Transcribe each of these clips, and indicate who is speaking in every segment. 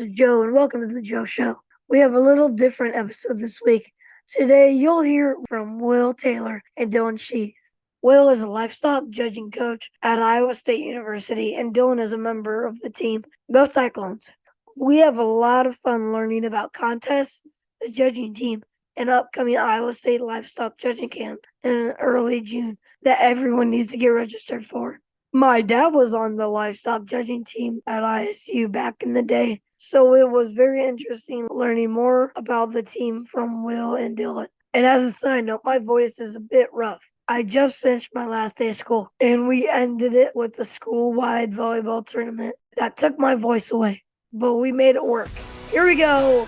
Speaker 1: is Joe, and welcome to the Joe Show. We have a little different episode this week. Today, you'll hear from Will Taylor and Dillon Sheiss. Will is a livestock judging coach at Iowa State University, and Dillon is a member of the team Go Cyclones. We have a lot of fun learning about contests, the judging team, and upcoming Iowa State livestock judging camp in early June that everyone needs to get registered for. My dad was on the livestock judging team at ISU back in the day, so it was very interesting learning more about the team from Will and Dillon. And as a side note, my voice is a bit rough. I just finished my last day of school, and we ended it with a school-wide volleyball tournament that took my voice away, but we made it work. Here we go.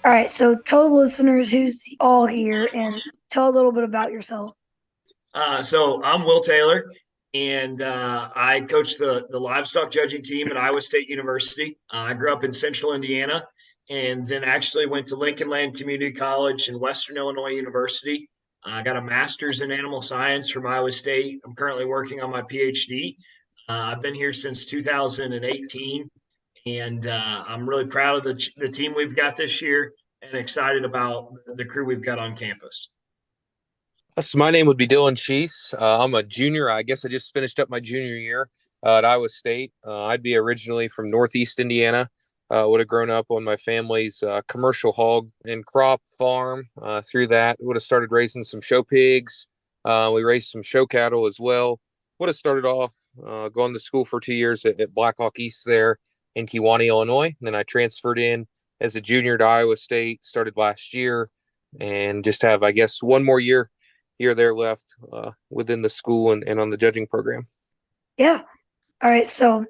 Speaker 1: All right, so tell the listeners who's all here and tell a little bit about yourself.
Speaker 2: So I'm Will Taylor, and I coach the livestock judging team at Iowa State University. I grew up in Central Indiana, and then actually went to Lincoln Land Community College and Western Illinois University. I got a master's in animal science from Iowa State. I'm currently working on my PhD. I've been here since 2018, and I'm really proud of the team we've got this year and excited about the crew we've got on campus.
Speaker 3: So my name would be Dillon Sheiss. I'm a junior. I guess I just finished up my junior year at Iowa State. I'd be originally from Northeast Indiana. Would have grown up on my family's commercial hog and crop farm. Through that, would have started raising some show pigs. We raised some show cattle as well. Would have started off going to school for 2 years at Blackhawk East there in Kewanee, Illinois. And then I transferred in as a junior to Iowa State, started last year, and just have, I guess, one more year there left within the school and on the judging program.
Speaker 1: Yeah. All right. So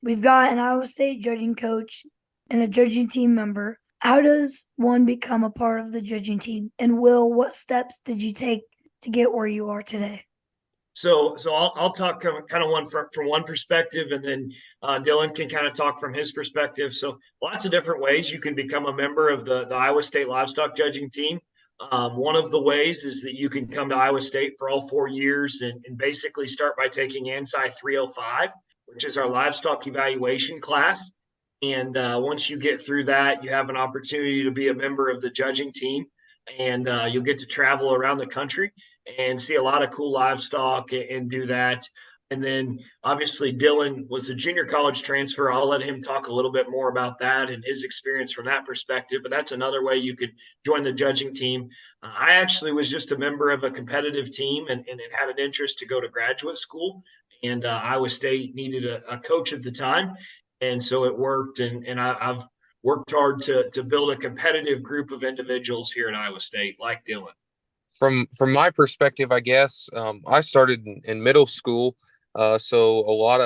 Speaker 1: we've got an Iowa State judging coach and a judging team member. How does one become a part of the judging team? And Will, what steps did you take to get where you are today?
Speaker 2: So I'll talk kind of one from one perspective, and then Dillon can kind of talk from his perspective. So lots of different ways you can become a member of the Iowa State livestock judging team. One of the ways is that you can come to Iowa State for all 4 years and basically start by taking ANSI 305, which is our livestock evaluation class. And once you get through that, you have an opportunity to be a member of the judging team, and you'll get to travel around the country and see a lot of cool livestock and do that. And then obviously Dillon was a junior college transfer. I'll let him talk a little bit more about that and his experience from that perspective. But that's another way you could join the judging team. I actually was just a member of a competitive team and it had an interest to go to graduate school. And Iowa State needed a coach at the time. And so it worked. And I've worked hard to build a competitive group of individuals here at Iowa State like Dillon.
Speaker 3: From my perspective, I guess I started in middle school, so a lot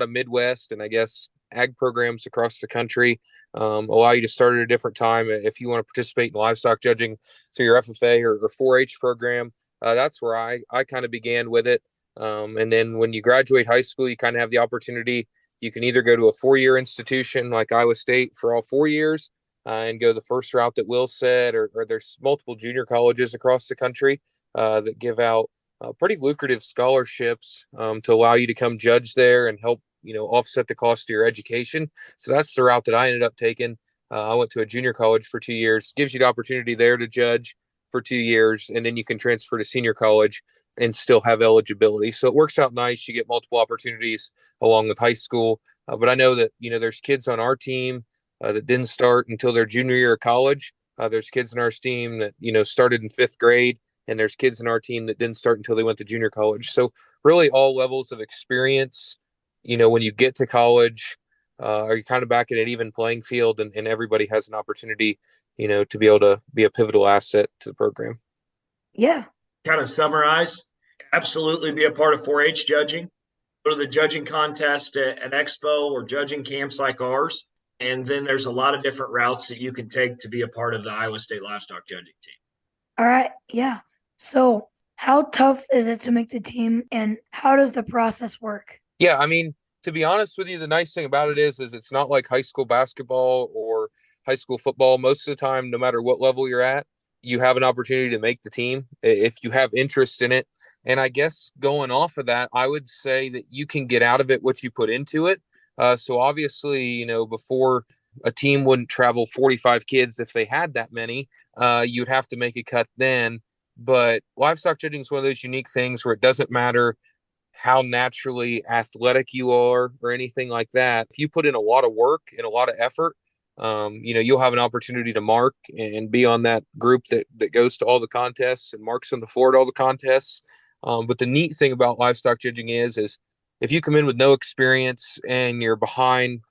Speaker 3: of Midwest and I guess ag programs across the country allow you to start at a different time if you want to participate in livestock judging through your FFA or 4-H program. That's where I kind of began with it, and then when you graduate high school, you kind of have the opportunity. You can either go to a 4-year institution like Iowa State for all 4 years. And go the first route that Will said, or there's multiple junior colleges across the country that give out pretty lucrative scholarships to allow you to come judge there and help, offset the cost of your education. So that's the route that I ended up taking. I went to a junior college for 2 years, gives you the opportunity there to judge for 2 years, and then you can transfer to senior college and still have eligibility. So it works out nice. You get multiple opportunities along with high school. But I know that, there's kids on our team that didn't start until their junior year of college. There's kids in our team that, started in 5th grade, and there's kids in our team that didn't start until they went to junior college. So really all levels of experience, when you get to college, are you kind of back at an even playing field, and everybody has an opportunity, to be able to be a pivotal asset to the program.
Speaker 1: Yeah.
Speaker 2: Kind of summarize, absolutely be a part of 4-H judging. Go to the judging contest at an expo or judging camps like ours. And then there's a lot of different routes that you can take to be a part of the Iowa State livestock judging team.
Speaker 1: All right. Yeah. So how tough is it to make the team, and how does the process work?
Speaker 3: Yeah, I mean, to be honest with you, the nice thing about it is it's not like high school basketball or high school football. Most of the time, no matter what level you're at, you have an opportunity to make the team if you have interest in it. And I guess going off of that, I would say that you can get out of it what you put into it. So obviously, before, a team wouldn't travel 45 kids if they had that many. You'd have to make a cut then. But livestock judging is one of those unique things where it doesn't matter how naturally athletic you are or anything like that. If you put in a lot of work and a lot of effort, you'll have an opportunity to mark and be on that group that goes to all the contests and marks on the floor at all the contests. But the neat thing about livestock judging is if you come in with no experience and you're behind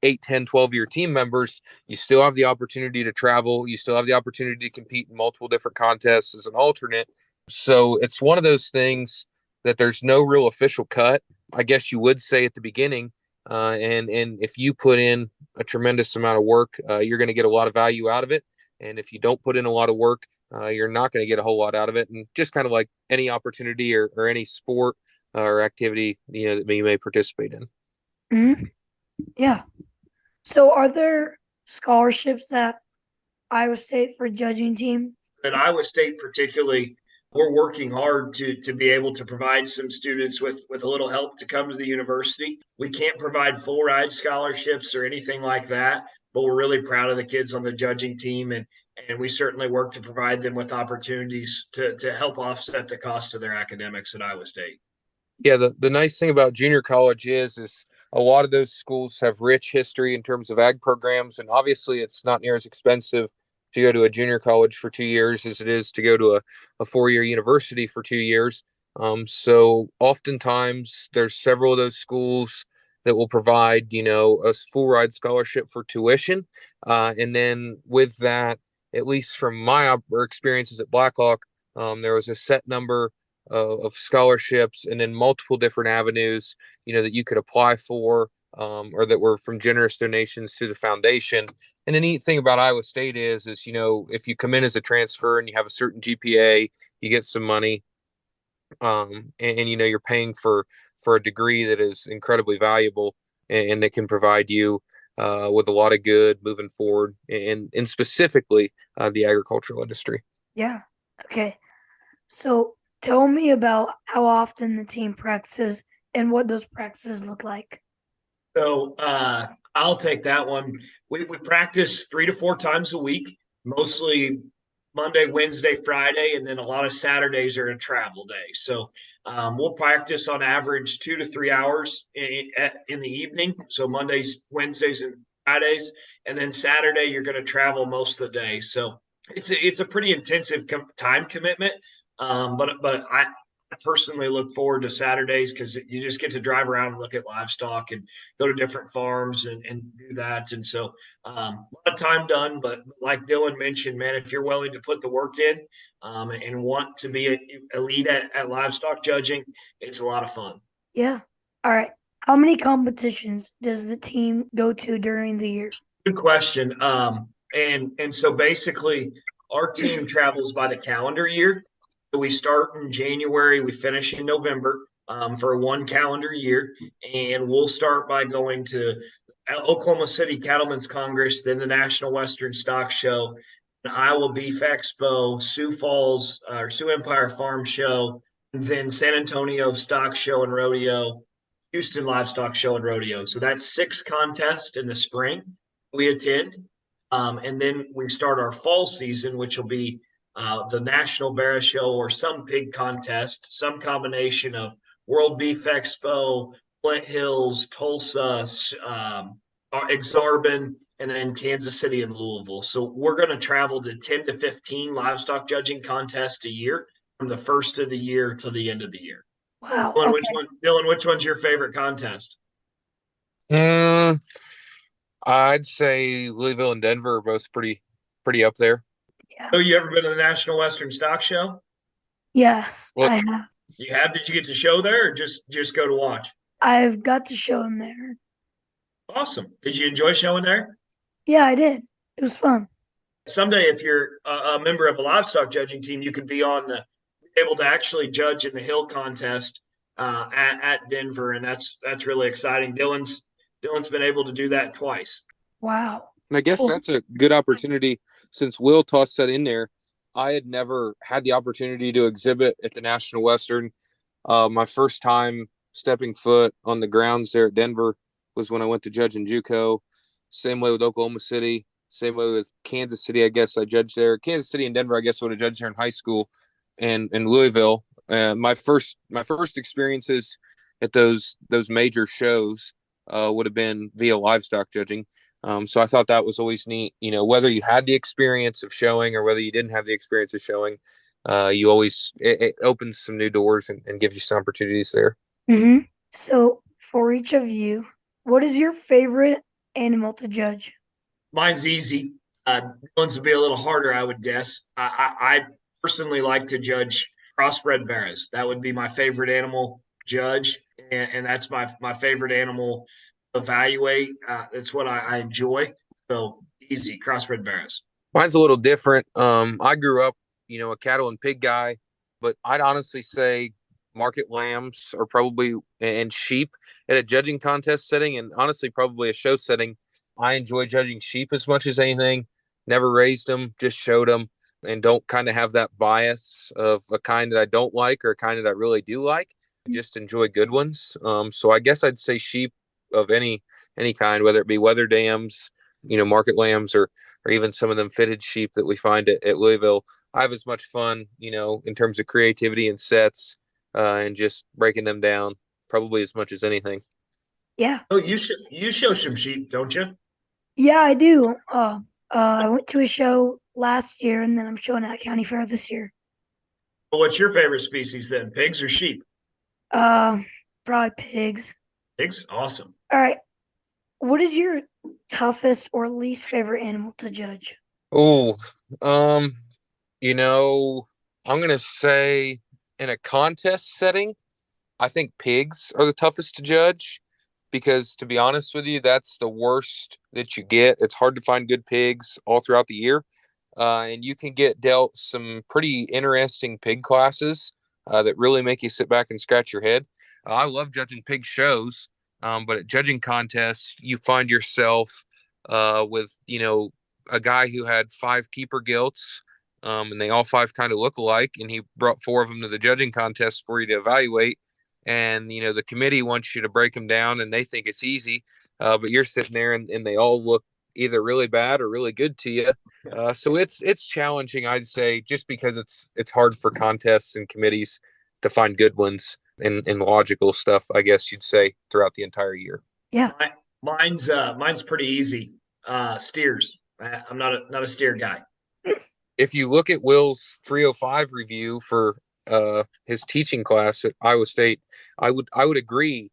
Speaker 3: 8, 10, 12-year team members, you still have the opportunity to travel. You still have the opportunity to compete in multiple different contests as an alternate. So it's one of those things that there's no real official cut, I guess you would say at the beginning. And if you put in a tremendous amount of work, you're going to get a lot of value out of it. And if you don't put in a lot of work, you're not going to get a whole lot out of it. And just kind of like any opportunity or any sport or activity, that you may participate in.
Speaker 1: Mm-hmm. Yeah. So are there scholarships at Iowa State for judging team?
Speaker 2: At Iowa State particularly, we're working hard to be able to provide some students with a little help to come to the university. We can't provide full ride scholarships or anything like that, but we're really proud of the kids on the judging team, and we certainly work to provide them with opportunities to help offset the cost of their academics at Iowa State.
Speaker 3: Yeah, the nice thing about junior college is a lot of those schools have rich history in terms of ag programs, and obviously it's not near as expensive to go to a junior college for 2 years as it is to go to a 4-year university for 2 years. So oftentimes there's several of those schools that will provide, a full ride scholarship for tuition. And then with that, at least from my experiences at Blackhawk, there was a set number of scholarships and then multiple different avenues, that you could apply for, or that were from generous donations to the foundation. And the neat thing about Iowa State is, if you come in as a transfer and you have a certain GPA, you get some money, and you're paying for a degree that is incredibly valuable and that can provide you with a lot of good moving forward, and specifically the agricultural industry.
Speaker 1: Yeah. Okay. So tell me about how often the team practices and what those practices look like.
Speaker 2: So I'll take that one. We practice 3 to 4 times a week, mostly Monday, Wednesday, Friday, and then a lot of Saturdays are a travel day. So we'll practice on average 2 to 3 hours in the evening. So Mondays, Wednesdays, and Fridays, and then Saturday you're going to travel most of the day. So it's a pretty intensive time commitment. But I personally look forward to Saturdays because you just get to drive around and look at livestock and go to different farms and do that. And so a lot of time done, but like Dillon mentioned, man, if you're willing to put the work in and want to be elite at livestock judging, it's a lot of fun.
Speaker 1: Yeah. All right. How many competitions does the team go to during the year?
Speaker 2: Good question. And so basically our team travels by the calendar year. So we start in January, we finish in November for 1 calendar year, and we'll start by going to Oklahoma City Cattlemen's Congress, then the National Western Stock Show, the Iowa Beef Expo, Sioux Falls or Sioux Empire Farm Show, and then San Antonio Stock Show and Rodeo, Houston Livestock Show and Rodeo. So that's 6 contests in the spring we attend. And then we start our fall season, which will be the National Bear Show or some pig contest, some combination of World Beef Expo, Flint Hills, Tulsa, Exarban, and then Kansas City and Louisville. So we're going to travel to 10 to 15 livestock judging contests a year from the first of the year to the end of the year.
Speaker 1: Wow.
Speaker 2: Dillon,
Speaker 1: Okay.
Speaker 2: which one's your favorite contest?
Speaker 3: I'd say Louisville and Denver are both pretty up there.
Speaker 1: Yeah.
Speaker 2: Oh, you ever been to the National Western Stock Show?
Speaker 1: Yes,
Speaker 3: Well,
Speaker 1: I have.
Speaker 2: You have? Did you get to show there, or just go to watch?
Speaker 1: I've got to show him there.
Speaker 2: Awesome. Did you enjoy showing there?
Speaker 1: Yeah, I did. It was fun.
Speaker 2: Someday, if you're a member of a livestock judging team, you could be able to actually judge in the hill contest at Denver, and that's really exciting. Dillon's been able to do that twice.
Speaker 1: Wow.
Speaker 3: And I guess
Speaker 1: Cool.
Speaker 3: that's a good opportunity, since Will tossed that in there. I had never had the opportunity to exhibit at the National Western. My first time stepping foot on the grounds there at Denver was when I went to judge in JUCO. Same way with Oklahoma City. Same way with Kansas City. I guess I judged there. Kansas City and Denver. I guess I would have judged there in high school, and in Louisville. My first experiences at those major shows would have been via livestock judging. So I thought that was always neat. Whether you had the experience of showing or whether you didn't have the experience of showing, you always it opens some new doors and gives you some opportunities there.
Speaker 1: Mm-hmm. So, for each of you, what is your favorite animal to judge?
Speaker 2: Mine's easy. One's would be a little harder, I would guess. I personally like to judge crossbred bears. That would be my favorite animal judge, and that's my favorite animal to evaluate. That's what I enjoy. So easy, crossbred bears.
Speaker 3: Mine's a little different. I grew up, a cattle and pig guy, but I'd honestly say market lambs are probably and sheep at a judging contest setting, and honestly probably a show setting. I enjoy judging sheep as much as anything. Never raised them, just showed them, and don't kind of have that bias of a kind that I don't like or a kind that I really do like. I just enjoy good ones. So I guess I'd say sheep of any kind, whether it be weather dams, market lambs, or even some of them fitted sheep that we find at Louisville. I have as much fun, in terms of creativity and sets, and just breaking them down, probably as much as anything.
Speaker 1: Yeah.
Speaker 2: Oh, you show some sheep, don't you?
Speaker 1: Yeah, I do. I went to a show last year, and then I'm showing at County Fair this year.
Speaker 2: Well, what's your favorite species then? Pigs or sheep?
Speaker 1: Uh, Probably pigs.
Speaker 2: Pigs, awesome.
Speaker 1: All right. What is your toughest or least favorite animal to judge?
Speaker 3: Oh, um, you know, I'm gonna say in a contest setting, I think pigs are the toughest to judge because, to be honest with you, that's the worst that you get. It's hard to find good pigs all throughout the year, and you can get dealt some pretty interesting pig classes that really make you sit back and scratch your head. I love judging pig shows, but at judging contests, you find yourself with a guy who had five keeper gilts. And they all five kind of look alike, and he brought four of them to the judging contest for you to evaluate. And the committee wants you to break them down, and they think it's easy, but you're sitting there, and they all look either really bad or really good to you. So it's challenging, I'd say, just because it's hard for contests and committees to find good ones and logical stuff, I guess you'd say, throughout the entire year.
Speaker 1: Yeah.
Speaker 2: Mine's pretty easy. Steers. I'm not a steer guy.
Speaker 3: If you look at Will's 305 review for his teaching class at Iowa State, I would agree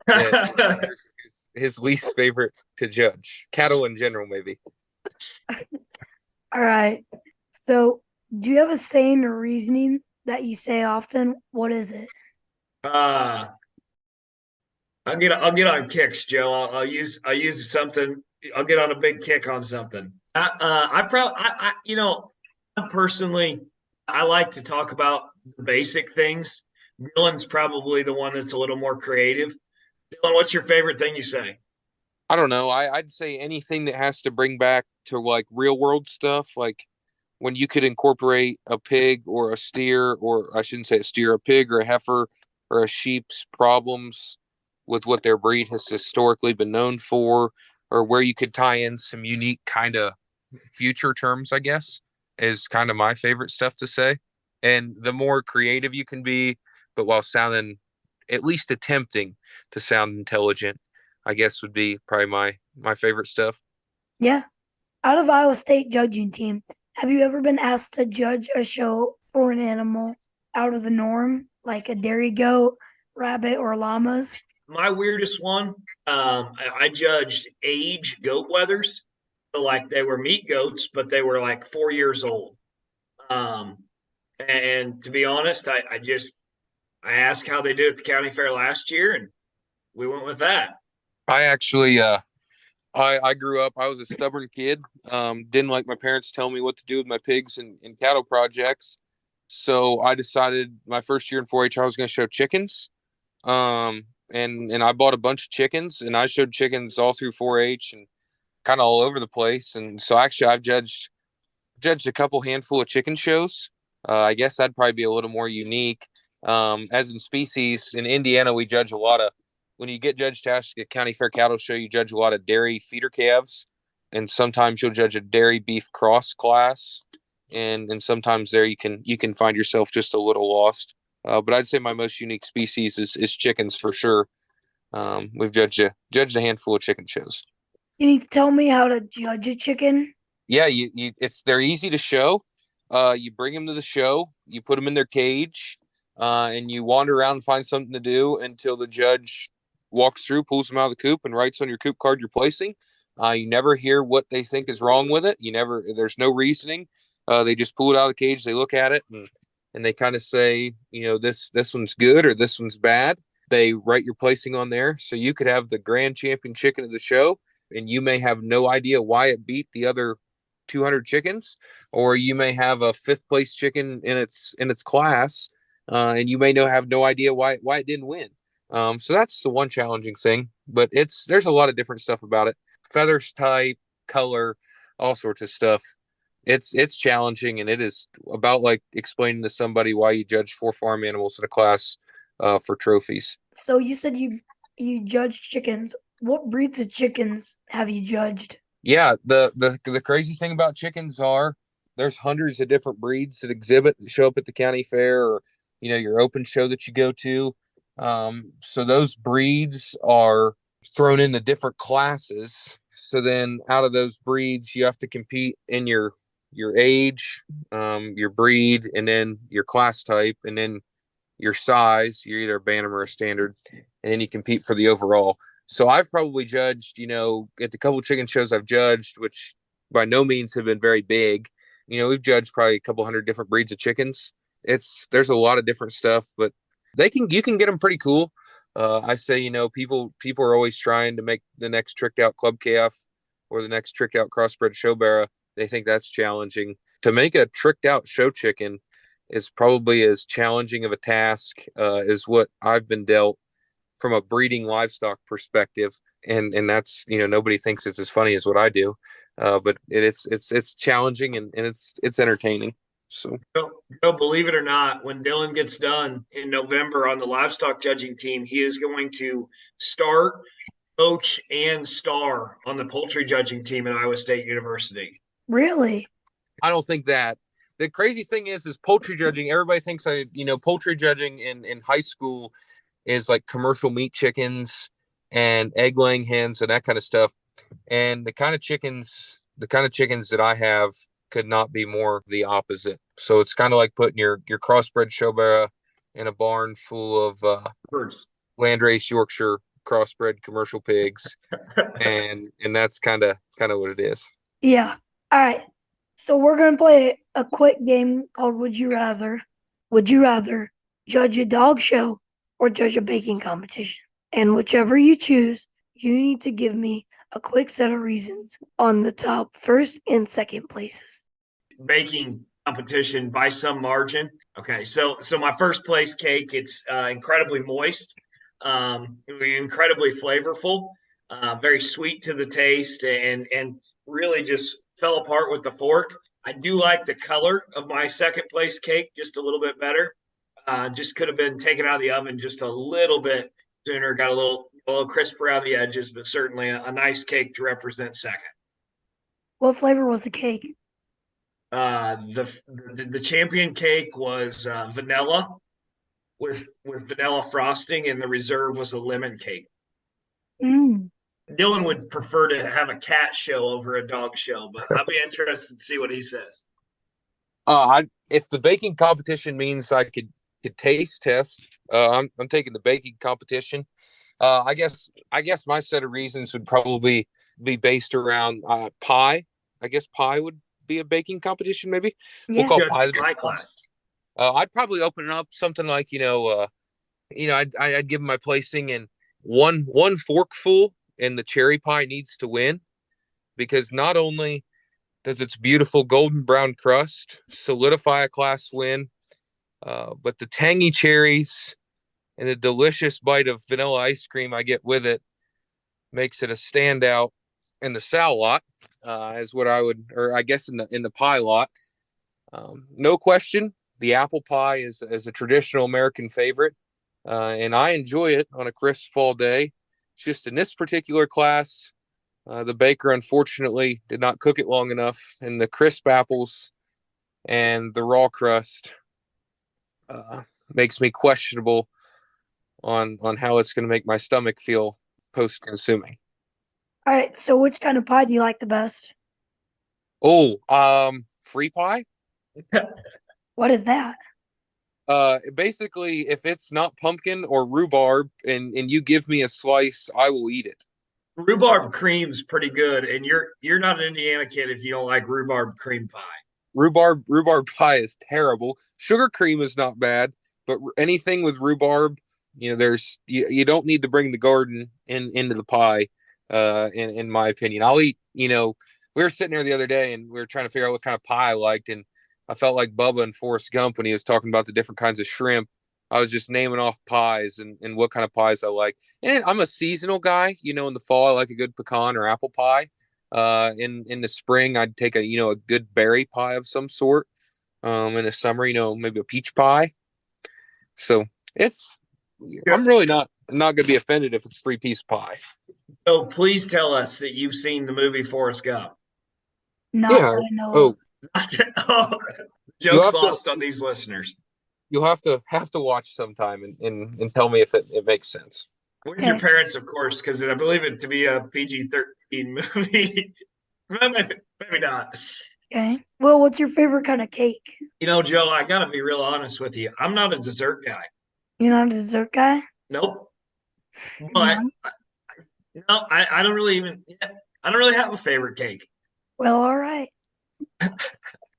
Speaker 3: that his least favorite to judge. Cattle in general, maybe.
Speaker 1: All right. So, do you have a saying or reasoning that you say often? What is it?
Speaker 2: uh, I'll get on kicks, Joe. I'll use something. I'll get on a big kick on something. Personally, I like to talk about the basic things. Dillon's probably the one that's a little more creative. Dillon, what's your favorite thing you say?
Speaker 3: I don't know. I'd say anything that has to bring back to like real world stuff, like when you could incorporate a pig or a steer, or I shouldn't say a steer, a pig or a heifer or a sheep's problems with what their breed has historically been known for, or where you could tie in some unique kind of future terms, I guess, is kind of my favorite stuff to say. And the more creative you can be, but while sounding at least attempting to sound intelligent, I guess would be probably my favorite stuff.
Speaker 1: Yeah. Out of Iowa State judging team, have you ever been asked to judge a show for an animal out of the norm, like a dairy goat, rabbit, or llamas?
Speaker 2: My weirdest one, I judged age goat wethers. So like they were meat goats, but they were like 4 years old. Um, and to be honest, I asked how they did at the county fair last year, and we went with that.
Speaker 3: I actually I grew up, I was a stubborn kid. Didn't like my parents telling me what to do with my pigs and cattle projects. So I decided my first year in 4-H I was going to show chickens. And I bought a bunch of chickens, and I showed chickens all through 4-H and kind of all over the place. And so actually I've judged judged a couple handful of chicken shows. I guess that'd probably be a little more unique. As in species, in Indiana, we judge a lot of, when you get judged to ask a county fair cattle show, you judge a lot of dairy feeder calves. And sometimes you'll judge a dairy beef cross class. And sometimes there you can find yourself just a little lost. But I'd say my most unique species is chickens for sure. We've judged a handful of chicken shows.
Speaker 1: You need to tell me how to judge a chicken.
Speaker 3: Yeah, they're easy to show. You bring them to the show, you put them in their cage, and you wander around and find something to do until the judge walks through, pulls them out of the coop, and writes on your coop card you're placing. You never hear what they think is wrong with it. There's no reasoning. They just pull it out of the cage, they look at it, and they kind of say, this one's good or this one's bad. They write your placing on there. So you could have the grand champion chicken of the show, and you may have no idea why it beat the other 200 chickens, or you may have a fifth place chicken in its class, and you may have no idea why it didn't win. So that's the one challenging thing, but there's a lot of different stuff about it. Feathers type, color, all sorts of stuff. It's challenging, and it is about like explaining to somebody why you judge 4 farm animals in a class for trophies.
Speaker 1: So you said you judged chickens. What breeds of chickens have you judged?
Speaker 3: Yeah, the crazy thing about chickens are there's hundreds of different breeds that show up at the county fair, or your open show that you go to. So those breeds are thrown into different classes. So then out of those breeds, you have to compete in your age, your breed, and then your class type, and then your size. You're either a bantam or a standard, and then you compete for the overall. So I've probably judged, at the couple chicken shows I've judged, which by no means have been very big. We've judged probably a couple hundred different breeds of chickens. There's a lot of different stuff, but you can get them pretty cool. I say, people are always trying to make the next tricked out club calf or the next tricked out crossbred show barra. They think that's challenging. To make a tricked out show chicken is probably as challenging of a task as what I've been dealt from a breeding livestock perspective. And that's, nobody thinks it's as funny as what I do. But it's challenging and it's entertaining. So
Speaker 2: believe it or not, when Dillon gets done in November on the livestock judging team, he is going to start, coach, and star on the poultry judging team at Iowa State University.
Speaker 1: Really?
Speaker 3: I don't think that. The crazy thing is poultry judging. Everybody thinks poultry judging in high school is like commercial meat chickens and egg laying hens and that kind of stuff. And the kind of chickens that I have could not be more the opposite. So it's kind of like putting your crossbred show barra in a barn full of
Speaker 2: birds,
Speaker 3: landrace Yorkshire crossbred commercial pigs, and that's kind of what it is.
Speaker 1: Yeah. All right. So we're gonna play a quick game called Would You Rather. Would you rather judge a dog show or judge a baking competition? And whichever you choose, you need to give me a quick set of reasons on the top first and second places.
Speaker 2: Baking competition by some margin. Okay, so my first place cake, it's incredibly moist, incredibly flavorful, very sweet to the taste, and really just fell apart with the fork. I do like the color of my second place cake just a little bit better. Just could have been taken out of the oven just a little bit sooner, got a little crisp around the edges, but certainly a nice cake to represent second.
Speaker 1: What flavor was the cake?
Speaker 2: The champion cake was vanilla with vanilla frosting, and the reserve was a lemon cake. Dillon would prefer to have a cat show over a dog show, but I'll be interested to see what he says.
Speaker 3: If the baking competition means I could taste test, I'm taking the baking competition. I guess my set of reasons would probably be based around pie. I guess pie would be a baking competition, maybe.
Speaker 1: Yeah.
Speaker 3: We'll call pie the
Speaker 2: pie class.
Speaker 3: I'd probably open it up something like I'd give them my placing, and one forkful, and the cherry pie needs to win, because not only does its beautiful golden brown crust solidify a class win, but the tangy cherries and the delicious bite of vanilla ice cream I get with it makes it a standout in the Sal lot. is what I would, or I guess in the pie lot. No question, the apple pie is a traditional American favorite, and I enjoy it on a crisp fall day. It's just in this particular class, the baker unfortunately did not cook it long enough, and the crisp apples and the raw crust makes me questionable on how it's going to make my stomach feel post consuming.
Speaker 1: All right, so which kind of pie do you like the best?
Speaker 3: Oh, free pie.
Speaker 1: What is that?
Speaker 3: Basically, if it's not pumpkin or rhubarb, and you give me a slice, I will eat it.
Speaker 2: Rhubarb cream's pretty good, and you're not an Indiana kid if you don't like rhubarb cream pie.
Speaker 3: Rhubarb pie is terrible. Sugar cream is not bad, but anything with rhubarb, you don't need to bring the garden into the pie. In my opinion, I'll eat. We were sitting there the other day and we were trying to figure out what kind of pie I liked, and I felt like Bubba and Forrest Gump when he was talking about the different kinds of shrimp. I was just naming off pies and what kind of pies I like. And I'm a seasonal guy. In the fall, I like a good pecan or apple pie. In the spring, I'd take a good berry pie of some sort. In the summer, maybe a peach pie. So I'm really not going to be offended if it's free piece pie.
Speaker 2: So please tell us that you've seen the movie Forrest Gump.
Speaker 1: Not
Speaker 3: Yeah.
Speaker 1: that I know
Speaker 3: Oh,
Speaker 2: Oh, joke's lost on these listeners.
Speaker 3: You'll have to watch sometime and tell me if it makes sense.
Speaker 2: Where's your parents, of course, because I believe it to be a PG-13 movie. Maybe not.
Speaker 1: Okay. Well, what's your favorite kind of cake?
Speaker 2: Joe, I got to be real honest with you. I'm not a dessert guy.
Speaker 1: You're not a dessert guy?
Speaker 2: Nope. But no, I don't really have a favorite cake.
Speaker 1: Well, all right.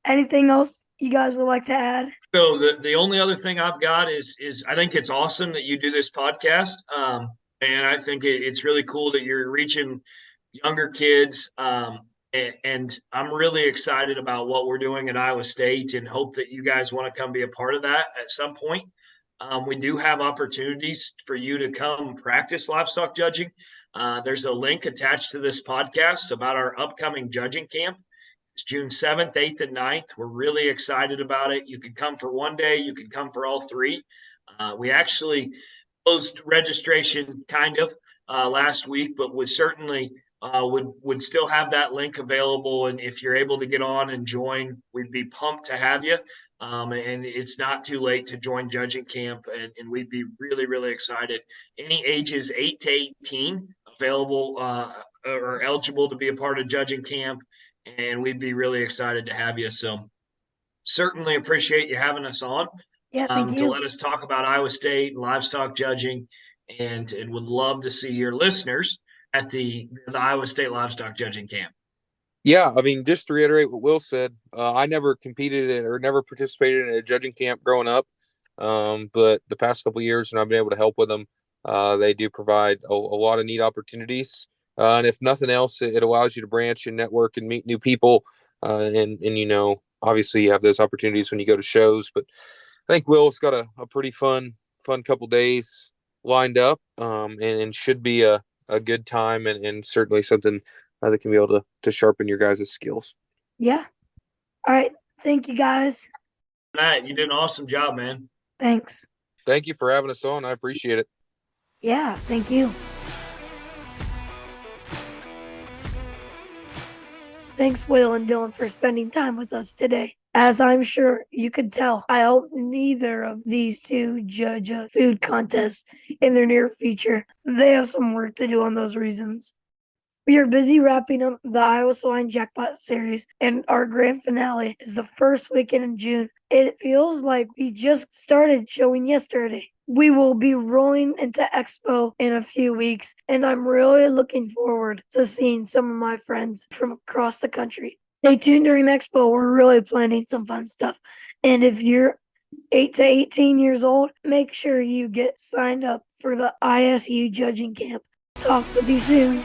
Speaker 1: Anything else you guys would like to add?
Speaker 2: So the only other thing I've got is I think it's awesome that you do this podcast. And I think it's really cool that you're reaching younger kids. And I'm really excited about what we're doing at Iowa State and hope that you guys want to come be a part of that at some point. We do have opportunities for you to come practice livestock judging. There's a link attached to this podcast about our upcoming judging camp. It's June 7th, 8th, and 9th. We're really excited about it. You can come for one day. You can come for all three. We actually closed registration kind of last week, but would certainly would still have that link available. And if you're able to get on and join, we'd be pumped to have you. And it's not too late to join judging camp, and we'd be really, really excited. Any ages 8 to 18 available or eligible to be a part of judging camp, and we'd be really excited to have you. So certainly appreciate you having us on to let us talk about Iowa State and livestock judging, and would love to see your listeners at the Iowa State Livestock Judging Camp.
Speaker 3: Yeah, I mean, just to reiterate what Will said, I never competed in or never participated in a judging camp growing up, but the past couple of years, when I've been able to help with them, they do provide a lot of neat opportunities. And if nothing else, it allows you to branch and network and meet new people. And obviously you have those opportunities when you go to shows. But I think Will's got a pretty fun couple days lined up, and should be a good time and certainly something that can be able to sharpen your guys' skills.
Speaker 1: Yeah. All right. Thank you, guys.
Speaker 2: Matt, you did an awesome job, man.
Speaker 1: Thanks.
Speaker 3: Thank you for having us on. I appreciate it.
Speaker 1: Yeah, thank you. Thanks, Will and Dillon, for spending time with us today. As I'm sure you could tell, I hope neither of these two judge a food contest in their near future. They have some work to do on those reasons. We are busy wrapping up the Iowa Swine Jackpot Series, and our grand finale is the first weekend in June. It feels like we just started showing yesterday. We will be rolling into Expo in a few weeks, and I'm really looking forward to seeing some of my friends from across the country. Stay tuned during Expo. We're really planning some fun stuff. And if you're 8 to 18 years old, make sure you get signed up for the ISU judging camp. Talk with you soon.